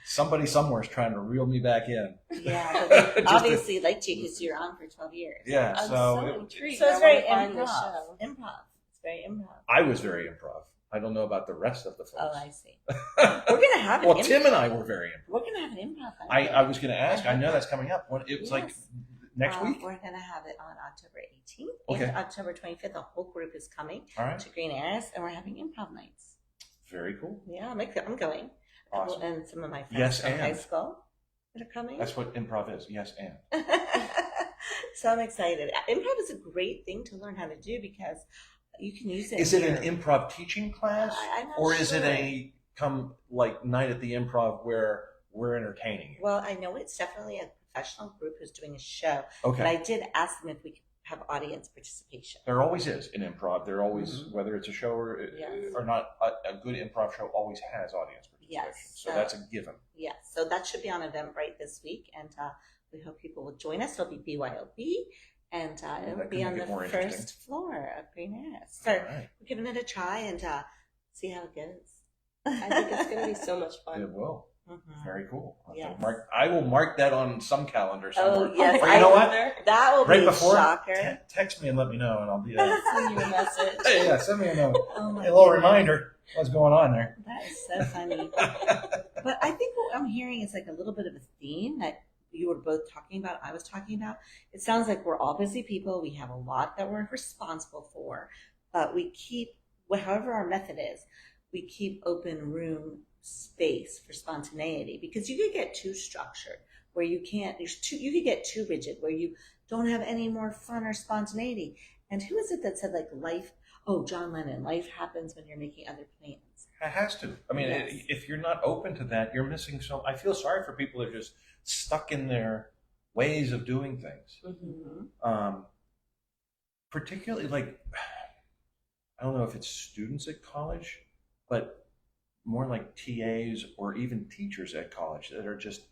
somebody somewhere is trying to reel me back in. Yeah, but they Just obviously liked you because you're on for 12 years. Yeah, I'm so so it- intrigued. So it's I very wanna find this improv. show. Improv. It's very improv. I was very improv. I don't know about the rest of the folks. Oh, I see. We're gonna have an Well, Tim and I were very improv. We're gonna have an improv. I was going to ask. I know that's coming up. It was like Yes. next week. We're gonna have it on October 18th Okay. and October 25th. The whole group is coming All right. to Green Airs, and we're having improv nights. Very cool. Yeah, I'm going. Awesome. And some of my friends Yes, from and. high school that are coming. That's what improv is. Yes, and. So I'm excited. Improv is a great thing to learn how to do because you can use it. Is it here. an improv teaching class, I'm not or is it sure. a night at the improv where we're entertaining you? Well, I know it's definitely a professional group who's doing a show, Okay. but I did ask them if we could have audience participation. There always is in improv. There always, Mhm. whether it's a show Yes. or not, a good improv show always has audience participation. Yes. So that's a given. Yes, so that should be on Eventbrite this week, and we hope people will join us. It'll be BYOB, and it'll that be could on make the it more first interesting. floor of Green Airs. So All right. we're giving it a try and see how it goes. I think it's going to be so much It fun. will. Mhm. Very cool. Yes. I will mark that on some calendar somewhere. Oh, yes. But you know what? That will Right be before, a shocker. text me and let me know, and I'll be Send you a message. Hey, yeah, send me a note. Oh my A little goodness. reminder. What's going on there? That is so funny. But I think what I'm hearing is like a little bit of a theme that you were both talking about, I was talking about. It sounds like we're all busy people. We have a lot that we're responsible for, but we keep, however our method is, we keep open room space for spontaneity, because you could get too structured where you can't, you could get too rigid where you don't have any more fun or spontaneity. And who is it that said like life? Oh, John Lennon, life happens when you're making other plans. It has to. I mean, Yes. if you're not open to that, you're missing so. I feel sorry for people that are just stuck in their ways of doing things. Mm-hmm. Particularly, like, I don't know if it's students at college, but more like TAs or even teachers at college that are just,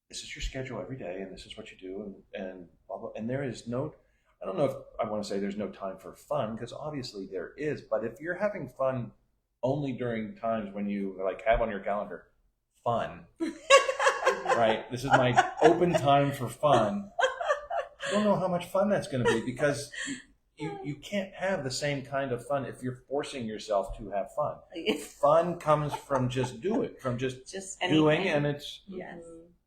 this is your schedule every day, and this is what you do, and blah blah. And there is no. I don't know if I want to say there's no time for fun, because obviously there is. But if you're having fun only during times when you like have on your calendar fun, right? This is my open time for fun. I don't know how much fun that's going to be, because you can't have the same kind of fun if you're forcing yourself to have fun. Fun comes from just Just doing, anything. and it's Yes.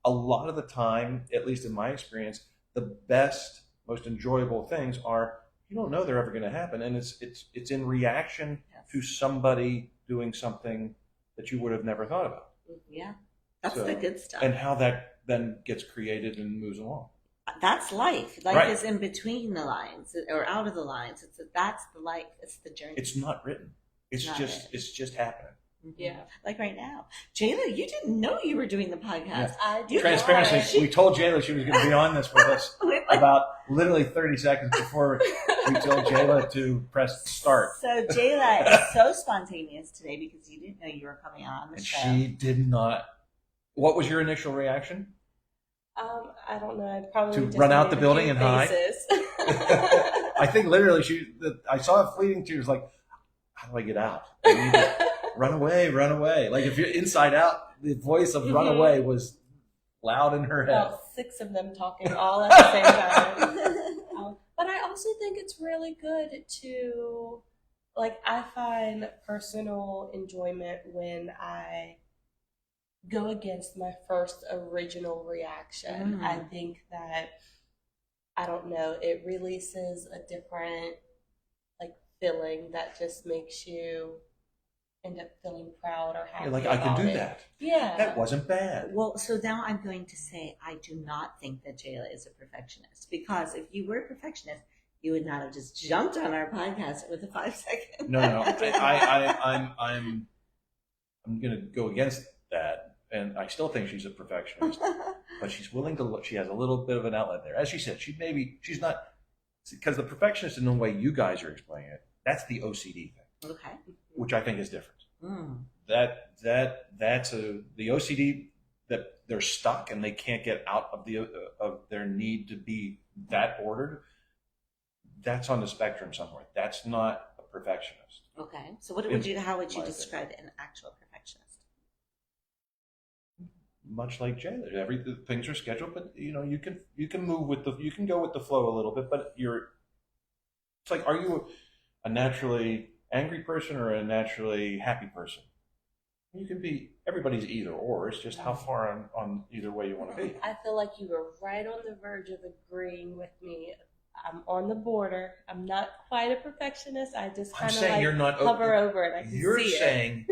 a lot of the time, at least in my experience, the best, most enjoyable things are, you don't know they're ever going to happen, and it's in reaction to somebody doing something that you would have never thought about. Yeah, that's So, the good stuff. and how that then gets created and moves along. That's life. Life Right. is in between the lines or out of the lines. That's the life. It's the journey. It's not written. It's Not just written. it's just happening. Yeah. Like right now, Jayla, you didn't know you were doing the podcast. Yeah. I do Transparency. not. We told Jayla she was going to be on this with us about literally 30 seconds before we told Jayla to press start. So Jayla is so spontaneous today because you didn't know you were coming on the And show. she did not. What was your initial reaction? I don't know. I'd probably To just run out made the a building few and hide? faces. I think literally I saw it fleeting. She was like, how do I get out? I need to run away, run away. Like if you're inside out, the voice of run away was loud in her head. About 6 of them talking all at the same time. But I also think it's really good to, like, I find personal enjoyment when I go against my first original reaction. I think that, I don't know, it releases a different, like, feeling that just makes you end up feeling proud or happy. You're like, I can about do it. that. Yeah. That wasn't bad. Well, so now I'm going to say I do not think that Jayla is a perfectionist, because if you were a perfectionist, you would not have just jumped on our podcast with a 5-second. No. I'm going to go against that, and I still think she's a perfectionist. But she's willing to look. She has a little bit of an outlet there. As she said, she's not, because the perfectionist in the way you guys are explaining it, that's the OCD thing, Okay. which I think is different. Mm. That's the OCD, that they're stuck and they can't get out of their need to be that ordered. That's on the spectrum somewhere. That's not a perfectionist. Okay. So how would you my describe an actual perfectionist? Much like Jayla, things are scheduled, but you can move with you can go with the flow a little bit, but it's like, are you a naturally angry person or a naturally happy person? You can be, everybody's either or. It's just how far on either way you want to be. I feel like you were right on the verge of agreeing with me. I'm on the border. I'm not quite a perfectionist. I just I'm kind of saying like you're not hover over it. I can You're see saying,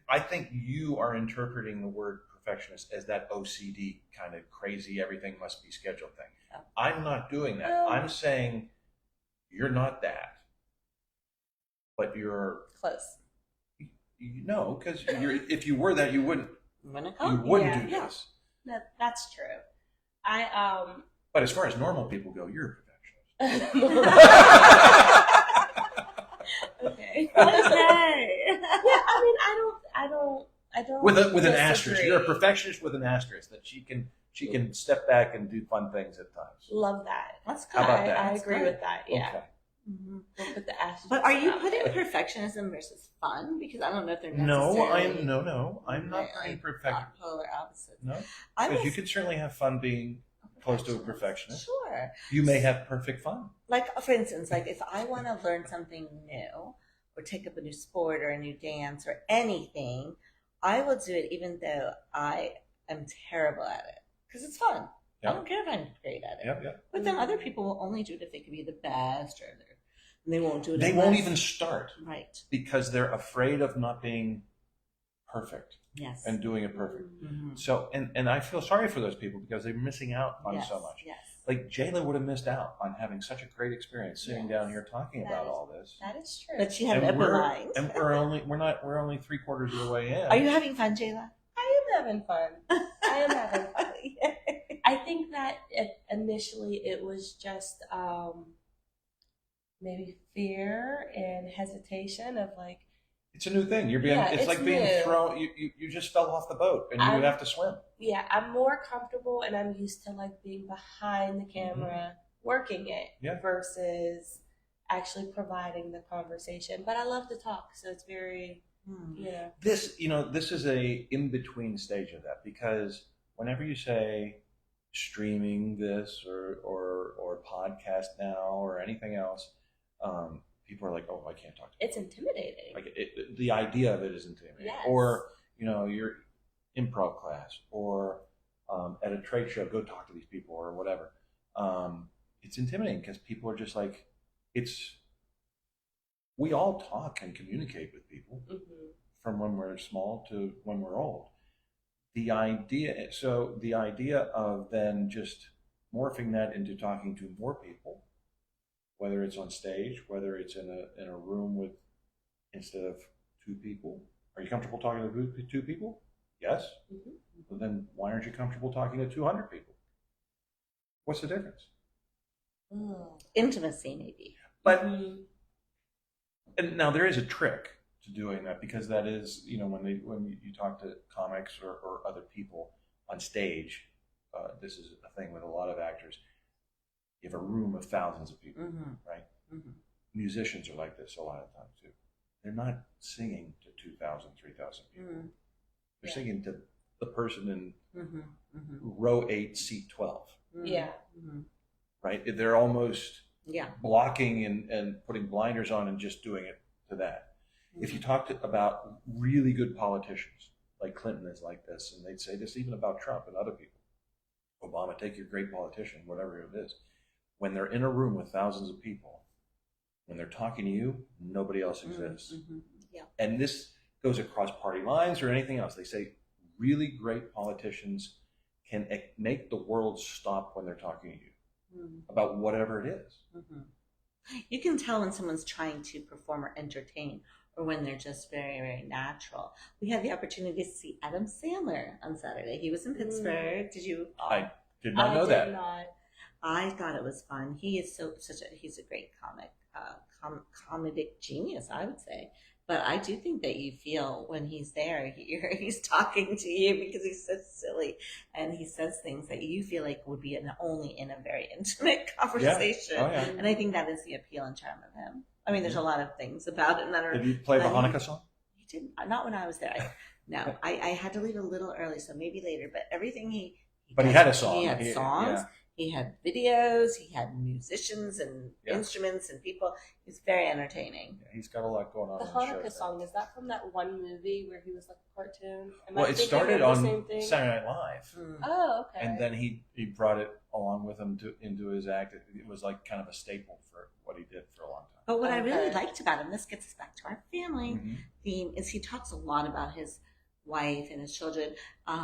I think you are interpreting the word perfectionist as that OCD kind of crazy, everything must be scheduled thing. Oh. I'm not doing that. No. I'm saying you're not that, but you're it. Close. no, because if you were that, you wouldn't Yeah. do this. No, that's true. But as far as normal people go, you're a perfectionist. Okay. Okay. Yeah, I mean, I don't. With an disagree. asterisk, you're a perfectionist with an asterisk that she can step back and do fun things at times. Love that. That's How good. about that? I That's agree good. with that. Yeah. Okay. Mhm. We'll put the asterisk. But are you around putting it. perfectionism versus fun? Because I don't know if they're No, necessarily I'm not being perfectionist. polar opposites. No, I because you was can certainly have fun being close to a perfectionist. Sure. You may have perfect fun. Like, for instance, like if I want to learn something new, or take up a new sport or a new dance or anything, I will do it even though I am terrible at it because it's fun. Yeah. I don't care if I'm great at it. Yep, yep. But then other people will only do it if they can be the best, and they won't do it. They won't even start right because they're afraid of not being perfect Yes. and doing it perfect. Mhm. So, and I feel sorry for those people because they're missing out on Yes, so much. Yes. Like Jayla would have missed out on having such a great experience sitting down here talking That about is- all this. That is true. But she had an And open we're, mind. and we're only 3/4 of the way in. Are you having fun, Jayla? I am having fun. I am having fun. Yay. I think that initially it was just maybe fear and hesitation of like, It's a new thing. You're being. Yeah, it's like it's being new. thrown. You just fell off the boat and you I'm- have to swim. yeah, I'm more comfortable and I'm used to like being behind the camera working it Yeah. versus actually providing the conversation. But I love to talk, so it's very, This is a in between stage of that because whenever you say streaming this or podcast now or anything else, people are like, oh, I can't talk to you. it's intimidating. Like the idea of it is intimidating. Yes. Or your improv class or at a trade show, go talk to these people or whatever. It's intimidating because people are just like, we all talk and communicate with people from when we're small to when we're old. The idea of then just morphing that into talking to more people, whether it's on stage, whether it's in a room with, instead of 2 people. Are you comfortable talking to 2 people? Yes. Well, then why aren't you comfortable talking to 200 people? What's the difference? Intimacy, maybe. But and now there is a trick to doing that because that is, when you talk to comics or other people on stage, this is a thing with a lot of actors. You have a room of thousands of people, right? Musicians are like this a lot of times too. They're not singing to 2,000, 3,000 people. They're singing to the person in row 8, seat 12. Yeah. Right? They're almost Yeah. blocking and putting blinders on and just doing it to that. If you talk about really good politicians, like Clinton is like this, and they'd say this even about Trump and other people. Obama, take your great politician, whatever it is. When they're in a room with thousands of people, when they're talking to you, nobody else exists. Yeah. And this goes across party lines or anything else. They say really great politicians can make the world stop when they're talking to you about whatever it is. You can tell when someone's trying to perform or entertain or when they're just very, very natural. We had the opportunity to see Adam Sandler on Saturday. He was in Pittsburgh. Did you? I did not know that. I thought it was fun. He is he's a great comic, comedic genius, I would say. But I do think that you feel when he's there, he's talking to you because he's so silly and he says things that you feel like would be only in a very intimate conversation. Oh, yeah. And I think that is the appeal and charm of him. I mean, there's a lot of things about him that are. Did you play the Hanukkah song? He didn't. Not when I was there. I had to leave a little early, so maybe later. But everything he But he had a song. He had songs. Yeah. He had videos. He had musicians and instruments and people. He's very entertaining. Yeah, he's got a lot going on. The Hanukkah song, is that from that one movie where he was like a cartoon? Well, it started on Saturday Night Live. Oh, okay. And then he brought it along with him into his act. It was like kind of a staple for what he did for a long time. But what I really liked about him, this gets us back to our family theme, is he talks a lot about his wife and his children.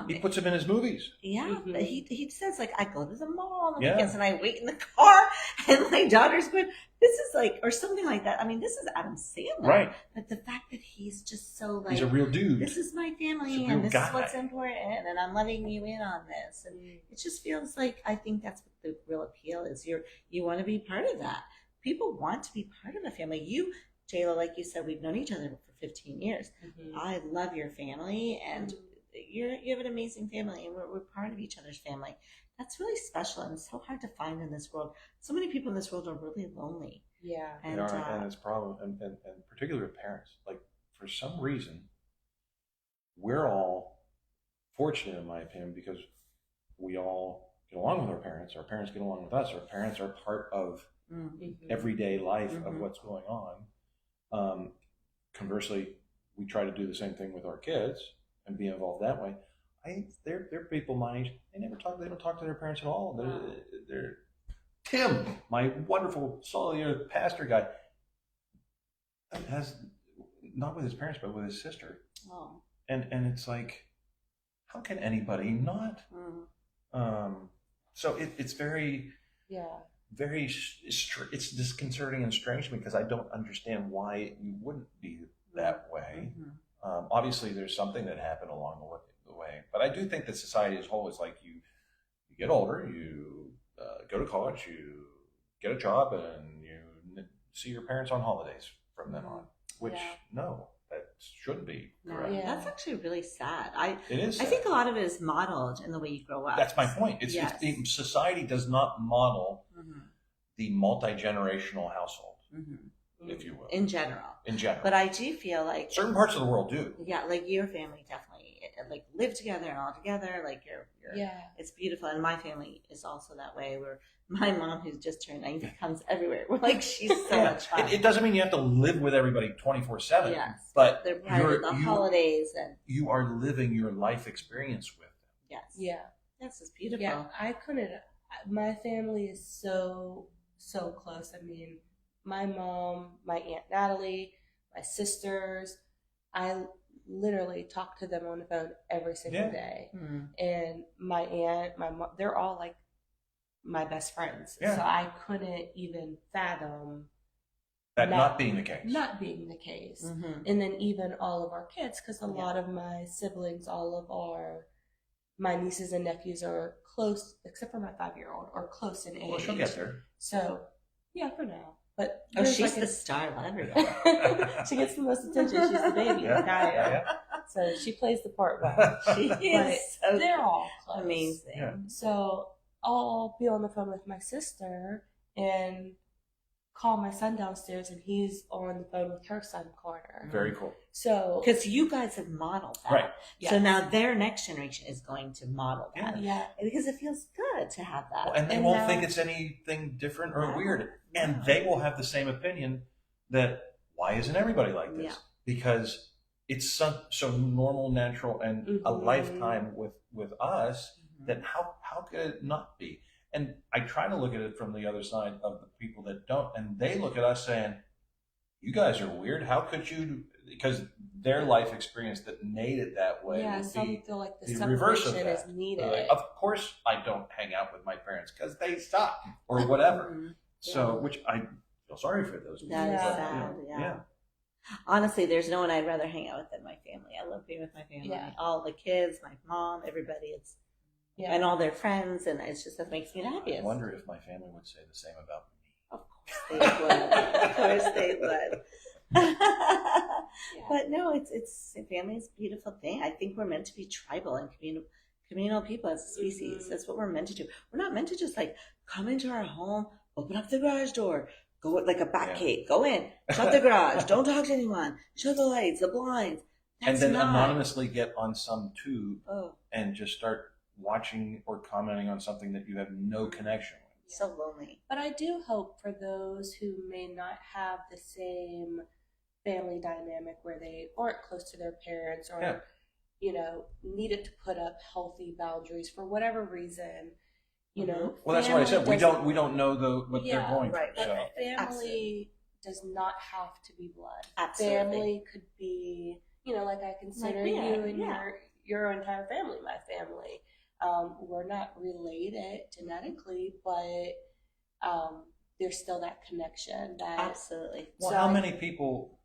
He puts them in his movies. Yeah, but he says, like, I go to the mall on the weekends and I wait in the car and my daughter's good. This is like, or something like that. I mean, this is Adam Sandler. Right. But the fact that he's just so like, he's a real dude. This is my family and this is what's important and I'm letting you in on this. And it just feels like, I think that's what the real appeal is. You want to be part of that. People want to be part of a family. You, Jayla, like you said, we've known each other for 15 years. I love your family and you have an amazing family and we're part of each other's family. That's really special and it's so hard to find in this world. So many people in this world are really lonely. Yeah. And it's problem and particularly with parents. Like for some reason, we're all fortunate in my opinion because we all get along with our parents get along with us, our parents are part of everyday life of what's going on. conversely, we try to do the same thing with our kids and be involved that way. They're people my age. They don't talk to their parents at all. They're Tim, my wonderful solid pastor guy, has not with his parents but with his sister. Oh. And it's like, how can anybody not? So it's very it's disconcerting and strange because I don't understand why you wouldn't be that way. Obviously, there's something that happened along the way, but I do think that society as a whole is like you get older, you go to college, you get a job, and you see your parents on holidays from then on. Which no, that shouldn't be correct. Yeah. That's actually really sad. It is sad. I think a lot of it is modeled in the way you grow up. That's my point. It's society does not model the multi-generational household, if you will. In general. But I do feel like certain parts of the world do. Yeah, like your family definitely like live together and all together. Like you're it's beautiful. And my family is also that way. Where my mom, who's just turned 90, comes everywhere. We're like, she's so much fun. It doesn't mean you have to live with everybody 24/7. Yes, but they're part of the holidays, and you are living your life experience with them. Yes. Yeah. Yes, it's beautiful. Yeah, I couldn't. My family is so close. I mean, my mom, my Aunt Natalie, my sisters. I literally talk to them on the phone every single day. And my aunt, my mom, they're all like my best friends. So I couldn't even fathom that not being the case. Not being the case. And then even all of our kids, because a lot of my siblings, my nieces and nephews are close, except for my 5-year-old, are close in age. Well, she'll get there. So, yeah, for now. But she's the star of everything. She gets the most attention. She's the baby. So she plays the part well. She is. So they're all close. Amazing. Yeah. So I'll be on the phone with my sister and call my son downstairs, and he's on the phone with her son, Carter. Very cool. So because you guys have modeled that, right? So now their next generation is going to model that, yeah, because it feels good to have that, and they won't think it's anything different or weird, and they will have the same opinion that why isn't everybody like this? Because it's so normal, natural, and a lifetime with us that how could it not be? And I try to look at it from the other side of the people that don't, and they look at us saying, "You guys are weird. How could you?" Because their life experience that made it that way. Yeah, some feel like the reverse of separation is needed. Like, of course, I don't hang out with my parents because they suck or whatever. So, which I feel sorry for those people. That is sad. Yeah. Honestly, there's no one I'd rather hang out with than my family. I love being with my family. Yeah. All the kids, my mom, everybody. And all their friends, and it's just that makes me the happiest. I wonder if my family would say the same about me. Of course they would. Of course they would. But no, it's family is a beautiful thing. I think we're meant to be tribal and communal people as a species. That's what we're meant to do. We're not meant to just like come into our home, open up the garage door, go like a bat cave, go in, shut the garage, don't talk to anyone, shut the lights, the blinds. And then anonymously get on some tube and just start watching or commenting on something that you have no connection with. So lonely. But I do hope for those who may not have the same family dynamic where they aren't close to their parents or needed to put up healthy boundaries for whatever reason. Well, that's what I said. We don't know what they're going through. Right. But so. family does not have to be blood. Absolutely. Family could be, like I consider you and your entire family my family. We're not related genetically, but there's still that connection. Absolutely. Well, how many people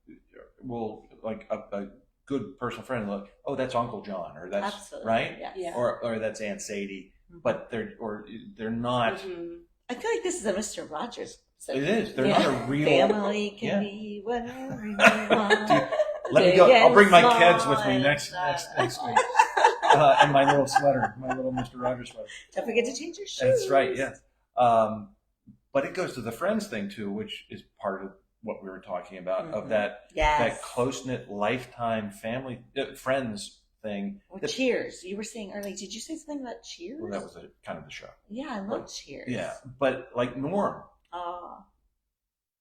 will, like a good personal friend, look, oh, that's Uncle John, or that's right, or that's Aunt Sadie, but they're not. I feel like this is a Mr. Rogers. It is. They're not a real family. Can be whatever you want. Let me go. I'll bring my kids with me next week. And my little sweater, my little Mr. Rogers sweater. Don't forget to change your shoes. That's right, yes. But it goes to the friends thing too, which is part of what we were talking about, of that close-knit lifetime family, friends thing. Or Cheers. You were saying earlier, did you say something about Cheers? Well, that was kind of the show. Yeah, I love Cheers. Yeah, but like Norm.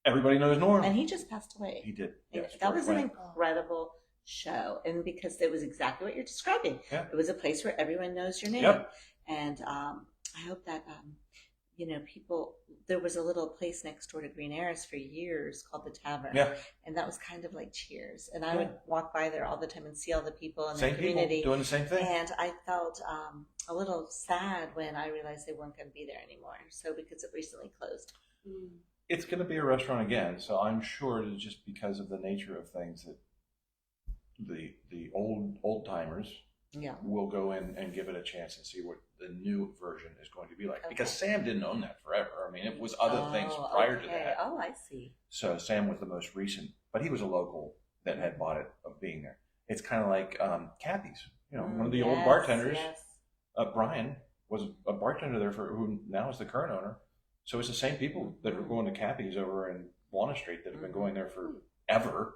Everybody knows Norm. And he just passed away. He did. And Yes, that was an George Wendt. incredible show. And because it was exactly what you're describing. Yeah. It was a place where everyone knows your name. Yep. And I hope that, people, there was a little place next door to Green Airs for years called the Tavern. Yeah. And that was kind of like Cheers. And I would walk by there all the time and see all the people in Same the community. people doing the same thing. And I felt a little sad when I realized they weren't going to be there anymore. So because it recently closed. It's going to be a restaurant again, so I'm sure it's just because of the nature of things that the old timers will go in and give it a chance and see what the new version is going to be like. Okay. Because Sam didn't own that forever. I mean, it was other things prior to that. Oh, I see. So Sam was the most recent, but he was a local that had bought it of being there. It's kind of like Kathy's. One of the old bartenders, Brian, was a bartender there who now is the current owner. So it's the same people that are going to Kathy's over in Walnut Street that have been going there forever.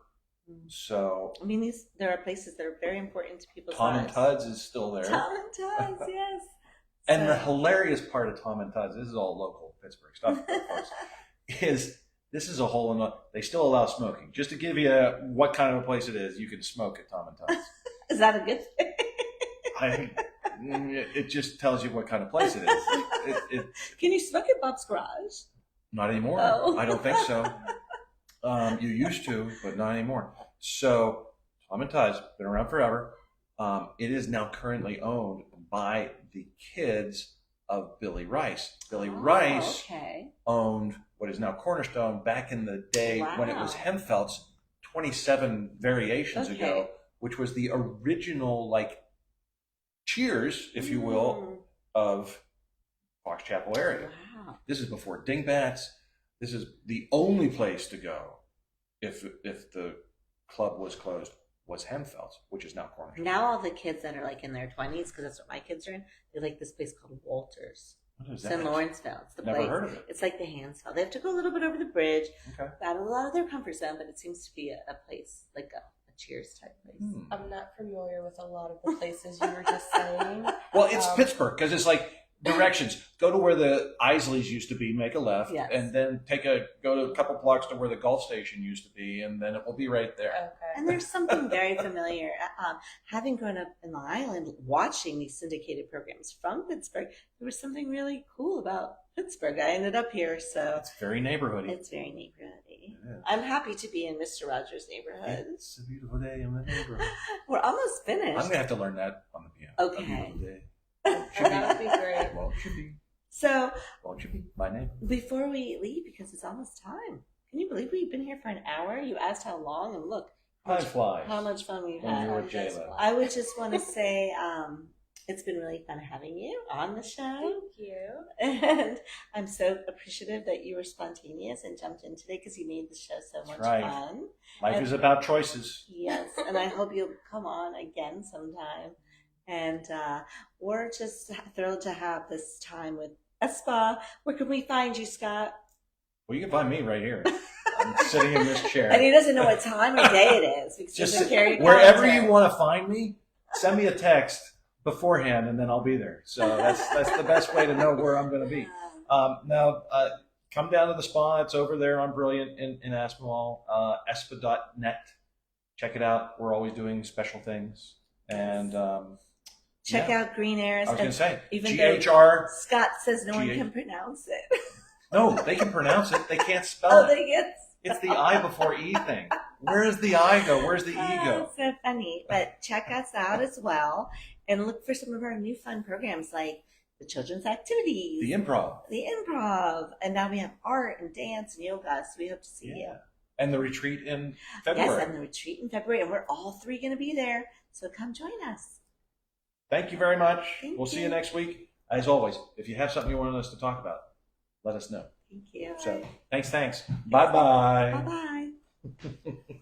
So I mean, there are places that are very important to people's Tom lives. and Tud's is still there. Tom and Tud's, yes. And the hilarious part of Tom and Tud's, this is all local Pittsburgh stuff, of course, is this is a hole in the. They still allow smoking. Just to give you what kind of a place it is, you can smoke at Tom and Tud's. Is that a good thing? It just tells you what kind of place it is. Can you smoke at Bob's Garage? Not anymore. Oh. I don't think so. You used to, but not anymore. So Tom and Tud's been around forever. It is now currently owned by the kids of Billy Rice. Billy Rice owned what is now Cornerstone back in the day when it was Hemfeldt's 27 variations ago, which was the original Cheers, if you will, of Fox Chapel area. Wow. This is before Dingbats. This is the only place to go if the club was closed was Hemfeldt's, which is now Cornerstone. Now all the kids that are in their 20s, because that's what my kids are in, they like this place called Walters. What is It's that? in Lawrenceville. It's the Never place. heard of it. It's like the Hansville. They have to go a little bit over the bridge, Okay. out of a lot of their comfort zone, but it seems to be a place, like a Cheers type place. I'm not familiar with a lot of the places you were just saying. Well, it's Pittsburgh because it's like directions. Go to where the Isleys used to be, make a left, and then go to a couple blocks to where the Gulf Station used to be, and then it will be right there. Okay. And there's something very familiar. Having grown up in the island, watching these syndicated programs from Pittsburgh, there was something really cool about Pittsburgh. I ended up here, so It's very neighborhoody. it's very neighborhoody. It is. I'm happy to be in Mr. Rogers' neighborhood. It's a beautiful day in the neighborhood. We're almost I'm finished. gonna have to learn that on the piano. Okay. A beautiful day. That would be great. Won't you be? So Won't you be my neighbor? before we leave, because it's almost time, can you believe we've been here for an hour? You asked how long, and look Time flies. how much fun we've When you're had. with Jayla. I would just want to say it's been really fun having you on the show. Thank you. And I'm so appreciative that you were spontaneous and jumped in today because you made the show so much right. fun. Life is about choices. Yes, and I hope you'll come on again sometime. And we're just thrilled to have this time with ESSpa. Where can we find you, Scott? Well, you can find me right here. I'm sitting in this chair. And he doesn't know what time or day it is because he Just doesn't carry a wherever calendar. you want to find me, send me a text beforehand, and then I'll be there. So that's the best way to know where I'm going to be. Now, come down to the spa. It's over there on Brilliant in Aspinwall. ESSpa.net. Check it out. We're always doing special things. And Check out Green Airs. I was going to say, even though GHR. Scott says no one G- can pronounce it. No, they can pronounce it. They can't spell Oh, it. they get. It's the I before E thing. Where's the I go? Where's the E go? It's so funny. But check us out as well and look for some of our new fun programs like the children's activities, The improv. and now we have art and dance and yoga. So we hope to see you. And the retreat in February. Yes, and the retreat in February, and we're all three going to be there. So come join us. Thank you very much. Thank We'll see you. you next week. As always, if you have something you want us to talk about, let us know. Thank you. So, thanks. Bye-bye. Bye bye.